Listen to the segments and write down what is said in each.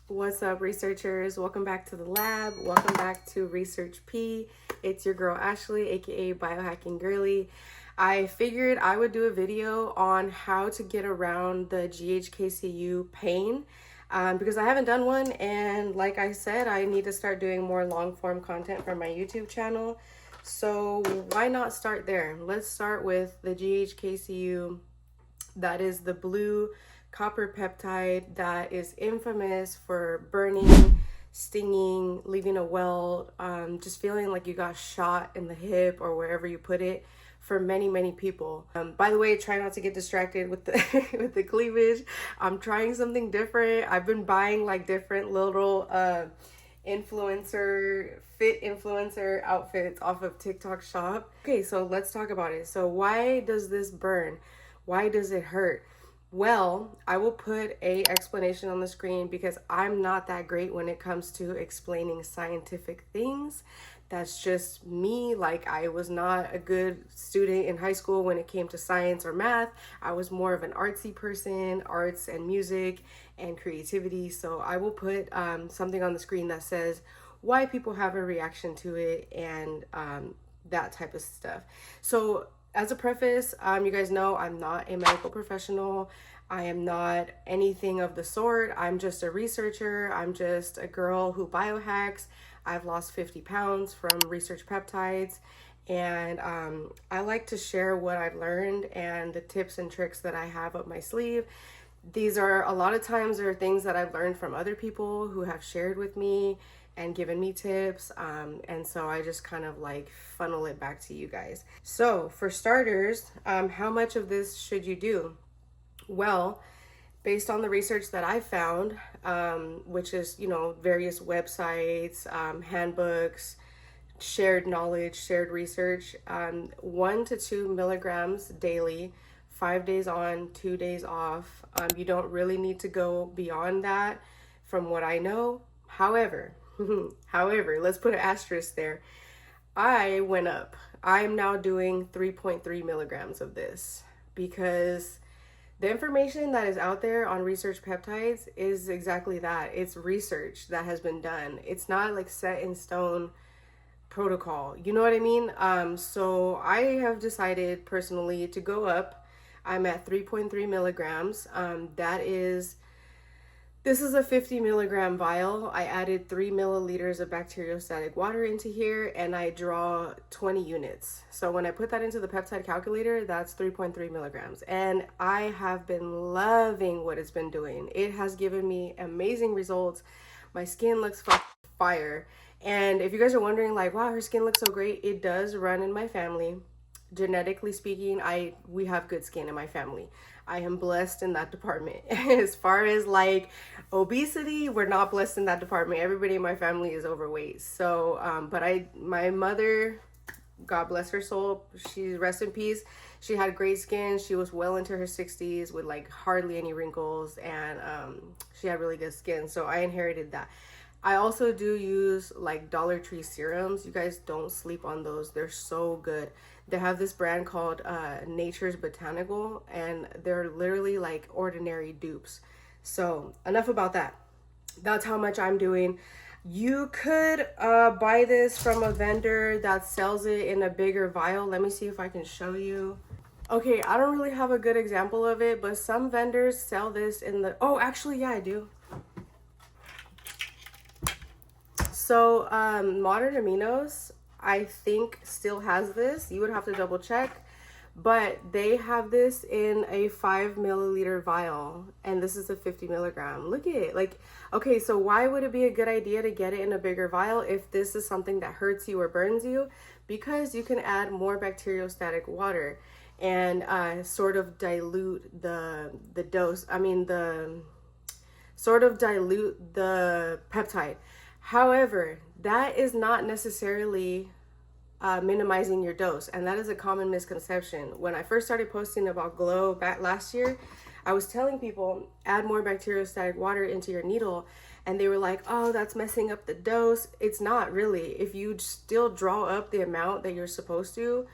What's up, researchers? Welcome back to the lab. Welcome back to Research P. It's your girl Ashley, aka Biohacking Girly. I figured I would do a video on how to get around the Ghkcu pain because I haven't done one, and like I said, I need to start doing more long form content for my YouTube channel. So why not start there? Let's start with the Ghkcu. That is the blue copper peptide that is infamous for burning, stinging, leaving a welt, just feeling like you got shot in the hip or wherever you put it for many people. By the way, try not to get distracted with the with the cleavage. I'm trying something different. I've been buying like different little fit influencer outfits off of TikTok shop. Okay, so let's talk about it. So why does this burn? Why does it hurt? Well, I will put a explanation on the screen because I'm not that great when it comes to explaining scientific things. That's just me. Like, I was not a good student in high school when it came to science or math. I was more of an artsy person, arts and music and creativity. So I will put something on the screen that says why people have a reaction to it and that type of stuff. So as a preface, you guys know I'm not a medical professional. I am not anything of the sort. I'm just a researcher. I'm just a girl who biohacks. I've lost 50 pounds from research peptides. And I like to share what I've learned and the tips and tricks that I have up my sleeve. These are a lot of times are things that I've learned from other people who have shared with me and given me tips, and so I just kind of like funnel it back to you guys. So for starters, how much of this should you do? Well, based on the research that I found, which is, various websites, handbooks, shared knowledge, shared research, 1 to 2 milligrams daily, 5 days on, 2 days off. You don't really need to go beyond that from what I know. However, let's put an asterisk there. I went up. I'm now doing 3.3 milligrams of this because the information that is out there on research peptides is exactly that. It's research that has been done. It's not like set in stone protocol. You know what I mean? So I have decided personally to go up. I'm at 3.3 milligrams. This is a 50 milligram vial. I added 3 milliliters of bacteriostatic water into here and I draw 20 units. So when I put that into the peptide calculator, that's 3.3 milligrams. And I have been loving what it's been doing. It has given me amazing results. My skin looks fire. And if you guys are wondering like, wow, her skin looks so great, it does run in my family. Genetically speaking, we have good skin in my family. I am blessed in that department. As far as like obesity, we're not blessed in that department. Everybody in my family is overweight. So, my mother, God bless her soul, she rest in peace. She had great skin. She was well into her 60s with like hardly any wrinkles, and she had really good skin. So I inherited that. I also do use like Dollar Tree serums. You guys don't sleep on those. They're so good. They have this brand called Nature's Botanical, and they're literally like ordinary dupes. So enough about that. That's how much I'm doing. You could buy this from a vendor that sells it in a bigger vial. Let me see if I can show you. Okay, I don't really have a good example of it, but some vendors sell this in the... Oh, actually, yeah, I do. So Modern Aminos, I think, still has this. You would have to double check, but they have this in a 5 milliliter vial, and this is a 50 milligram. Look at it. Like, okay, so why would it be a good idea to get it in a bigger vial if this is something that hurts you or burns you? Because you can add more bacteriostatic water and sort of dilute the dose. Sort of dilute the peptide. However, that is not necessarily minimizing your dose, and that is a common misconception. When I first started posting about Glow back last year, I was telling people add more bacteriostatic water into your needle, and they were like, oh, that's messing up the dose. It's not really. If you still draw up the amount that you're supposed to,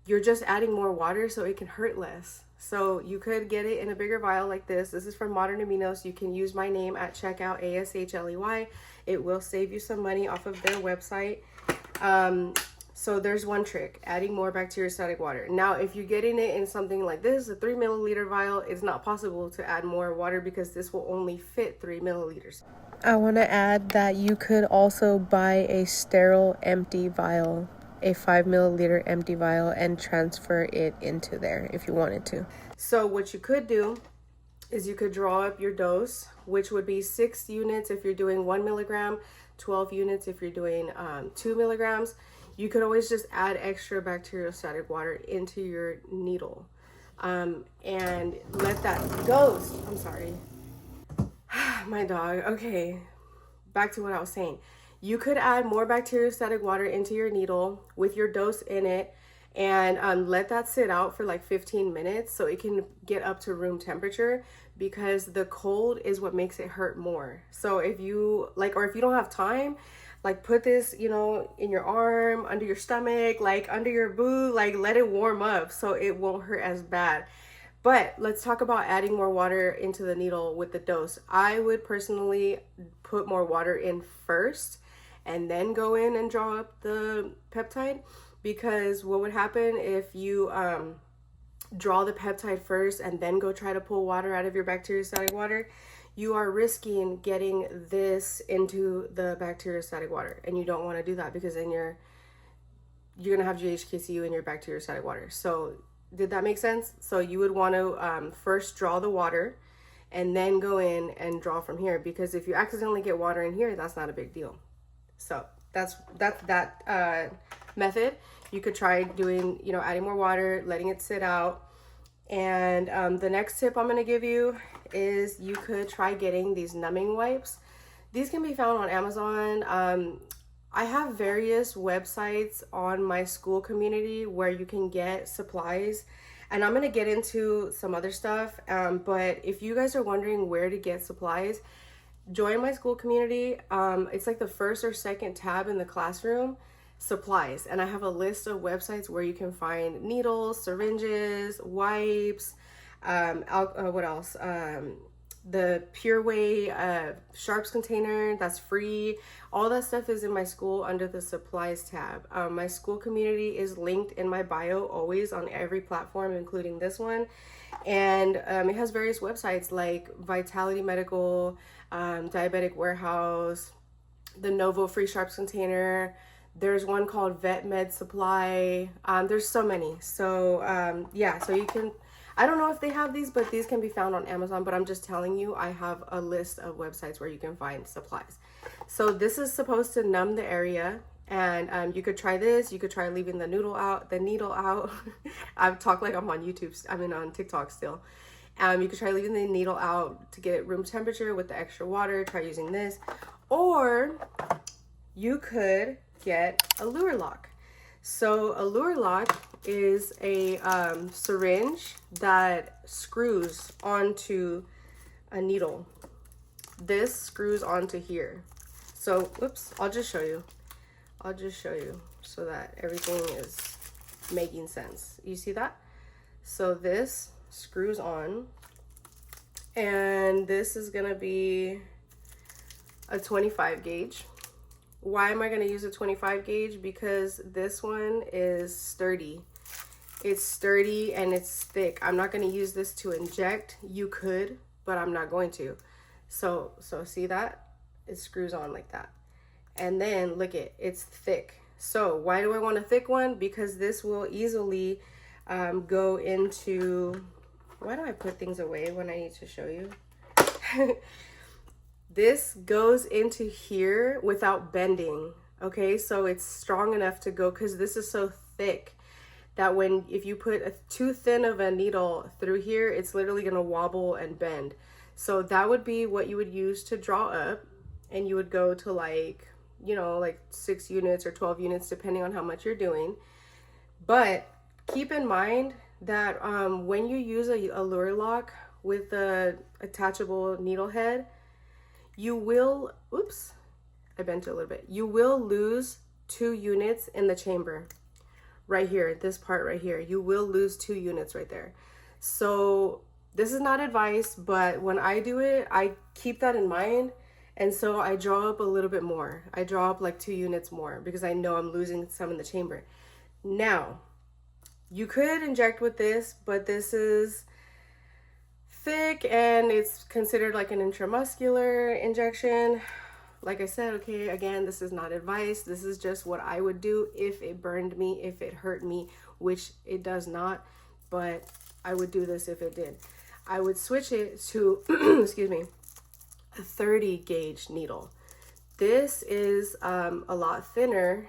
you're just adding more water so it can hurt less. So you could get it in a bigger vial like this. This is from Modern Aminos. You can use my name at checkout, ASHLEY. It will save you some money off of their website. So there's one trick, adding more bacteriostatic water. Now, if you're getting it in something like this, a 3 milliliter vial, it's not possible to add more water because this will only fit 3 milliliters. I want to add that you could also buy a sterile empty vial, a 5 milliliter empty vial, and transfer it into there if you wanted to. So what you could do is you could draw up your dose, which would be 6 units if you're doing 1 milligram, 12 units if you're doing 2 milligrams. You could always just add extra bacteriostatic water into your needle and let that ghost. I'm sorry. My dog. Okay. Back to what I was saying. You could add more bacteriostatic water into your needle with your dose in it and let that sit out for like 15 minutes so it can get up to room temperature, because the cold is what makes it hurt more. So if you like, or if you don't have time, like put this, you know, in your arm, under your stomach, like under your boot, like let it warm up so it won't hurt as bad. But let's talk about adding more water into the needle with the dose. I would personally put more water in first and then go in and draw up the peptide, because what would happen if you draw the peptide first and then go try to pull water out of your bacteriostatic water, you are risking getting this into the bacteriostatic water, and you don't want to do that, because then you're gonna have Ghkcu in your bacteriostatic water. So did that make sense? So you would want to first draw the water and then go in and draw from here, because if you accidentally get water in here, that's not a big deal. So that's that method. You could try doing, you know, adding more water, letting it sit out. And the next tip I'm going to give you is you could try getting these numbing wipes. These can be found on Amazon. I have various websites on my school community where you can get supplies, and I'm going to get into some other stuff. But if you guys are wondering where to get supplies, join my school community. It's like the first or second tab in the classroom, supplies, and I have a list of websites where you can find needles, syringes, wipes, what else, the Pure Way sharps container, that's free. All that stuff is in my school under the supplies tab. My school community is linked in my bio always on every platform, including this one, and it has various websites like Vitality Medical, Diabetic Warehouse, the Novo free sharps container. There's one called Vet Med Supply. There's so many. So yeah, so you can, I don't know if they have these, but these can be found on Amazon. But I'm just telling you, I have a list of websites where you can find supplies. So this is supposed to numb the area, and you could try this. You could try leaving the needle out. I've talked like I'm on YouTube. I mean on TikTok still. You could try leaving the needle out to get room temperature with the extra water. Try using this, or you could get a lure lock. So a lure lock is a syringe that screws onto a needle. This screws onto here. So, whoops, I'll just show you so that everything is making sense. You see that? So this screws on, and this is gonna be a 25 gauge. Why am I going to use a 25 gauge? Because this one is sturdy. It's sturdy and it's thick. I'm not going to use this to inject. You could, but I'm not going to. So see that? It screws on like that. And then look it's thick. So why do I want a thick one? Because this will easily go into, why do I put things away when I need to show you? This goes into here without bending, okay? So it's strong enough to go, because this is so thick that if you put too thin of a needle through here, it's literally gonna wobble and bend. So that would be what you would use to draw up, and you would go to like, you know, like 6 units or 12 units, depending on how much you're doing. But keep in mind that when you use a lure lock with the attachable needle head, you will, oops, I bent it a little bit. You will lose 2 units in the chamber right here, this part right here. You will lose 2 units right there. So this is not advice, but when I do it, I keep that in mind. And so I draw up a little bit more. I draw up like 2 units more because I know I'm losing some in the chamber. Now, you could inject with this, but this is thick and it's considered like an intramuscular injection. Like I said, okay, again, this is not advice. This is just what I would do if it burned me, if it hurt me, which it does not, but I would do this if it did. I would switch it to, excuse me, a 30 gauge needle. This is a lot thinner,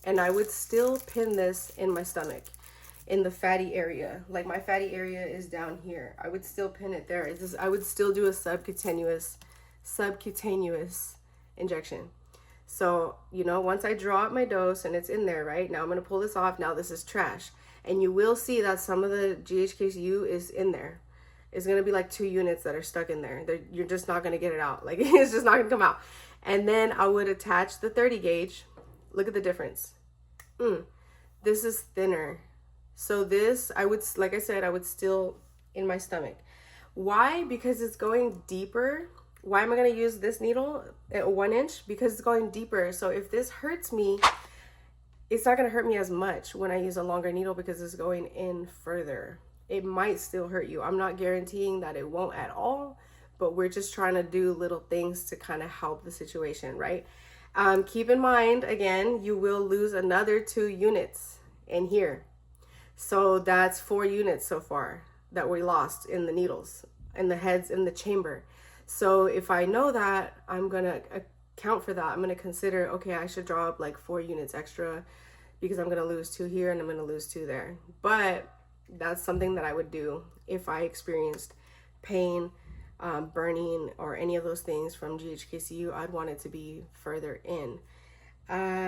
and I would still pin this in my stomach, in the fatty area. Like my fatty area is down here. I would still pin it there. I would still do a subcutaneous injection. So, you know, once I draw up my dose and it's in there, right? Now I'm going to pull this off. Now this is trash. And you will see that some of the Ghkcu is in there. It's going to be like 2 units that are stuck in there. You're just not going to get it out. Like, it's just not going to come out. And then I would attach the 30 gauge. Look at the difference. This is thinner. So this, I would, like I said, I would still in my stomach. Why? Because it's going deeper. Why am I going to use this needle at 1 inch? Because it's going deeper. So if this hurts me, it's not going to hurt me as much when I use a longer needle because it's going in further. It might still hurt you. I'm not guaranteeing that it won't at all, but we're just trying to do little things to kind of help the situation, right? Keep in mind, again, you will lose another 2 units in here. So that's 4 units so far that we lost in the needles, in the heads, in the chamber. So if I know that, I'm going to account for that. I'm going to consider, okay, I should draw up like 4 units extra because I'm going to lose 2 here and I'm going to lose 2 there. But that's something that I would do if I experienced pain, burning, or any of those things from Ghkcu. I'd want it to be further in.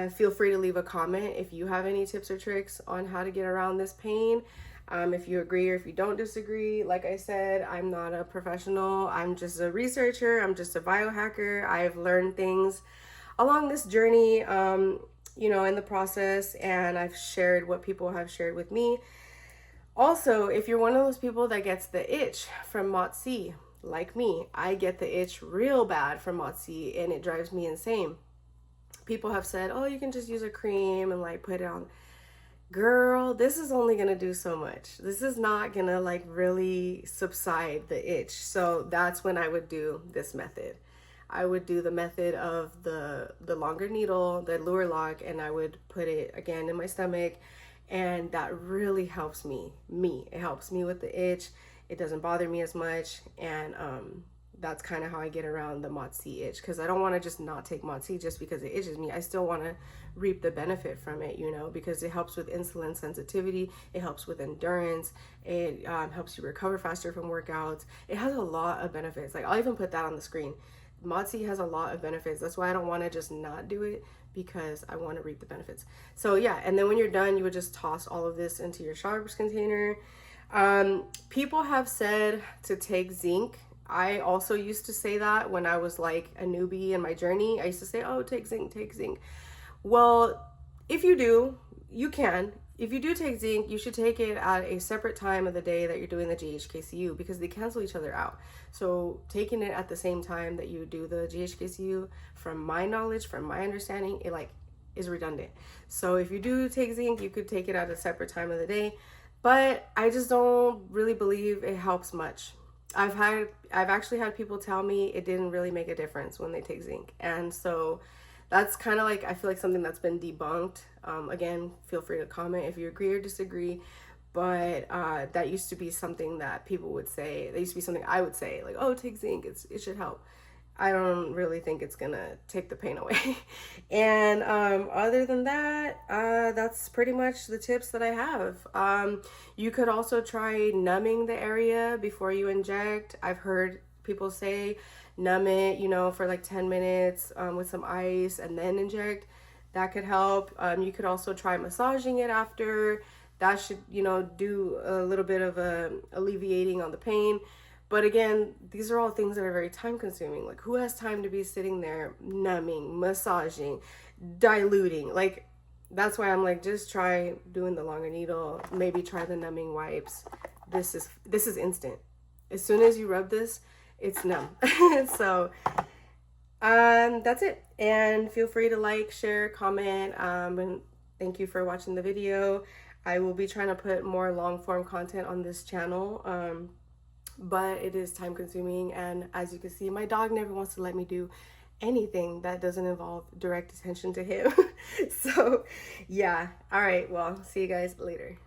Feel free to leave a comment if you have any tips or tricks on how to get around this pain. If you agree or if you don't disagree. Like I said, I'm not a professional. I'm just a researcher. I'm just a biohacker. I've learned things along this journey, you know, in the process, and I've shared what people have shared with me. Also, if you're one of those people that gets the itch from MOTS-c, like me, I get the itch real bad from MOTS-c and it drives me insane. People have said, oh, you can just use a cream and like put it on. Girl, this is only gonna do so much. This is not gonna like really subside the itch. So that's when I would do this method. I would do the method of the longer needle, the lure lock, and I would put it again in my stomach. And that really helps me. It helps me with the itch. It doesn't bother me as much. And that's kind of how I get around the MOTS-c itch, because I don't want to just not take MOTS-c just because it itches me. I still want to reap the benefit from it, you know, because it helps with insulin sensitivity. It helps with endurance. It helps you recover faster from workouts. It has a lot of benefits. Like, I'll even put that on the screen. MOTS-c has a lot of benefits. That's why I don't want to just not do it, because I want to reap the benefits. So yeah, and then when you're done, you would just toss all of this into your sharps container. People have said to take zinc. I also used to say that when I was like a newbie in my journey. I used to say, oh, take zinc, take zinc. Well, if you do, you can. If you do take zinc, you should take it at a separate time of the day that you're doing the Ghkcu, because they cancel each other out. So taking it at the same time that you do the Ghkcu, from my knowledge, from my understanding, it like is redundant. So if you do take zinc, you could take it at a separate time of the day, but I just don't really believe it helps much. I've actually had people tell me it didn't really make a difference when they take zinc. And so that's kind of like, I feel like something that's been debunked. Again, feel free to comment if you agree or disagree. But that used to be something that people would say. That used to be something I would say, like, oh, take zinc, it should help. I don't really think it's gonna take the pain away. And other than that, that's pretty much the tips that I have. You could also try numbing the area before you inject. I've heard people say numb it, you know, for like 10 minutes with some ice and then inject. That could help. You could also try massaging it after. That should, you know, do a little bit of alleviating on the pain. But again, these are all things that are very time consuming. Like, who has time to be sitting there numbing, massaging, diluting? Like, that's why I'm like, just try doing the longer needle. Maybe try the numbing wipes. this is instant. As soon as you rub this, it's numb. So that's it. And feel free to like, share, comment, and thank you for watching the video. I will be trying to put more long form content on this channel, but it is time consuming, and as you can see, my dog never wants to let me do anything that doesn't involve direct attention to him. So yeah, all right, well, see you guys later.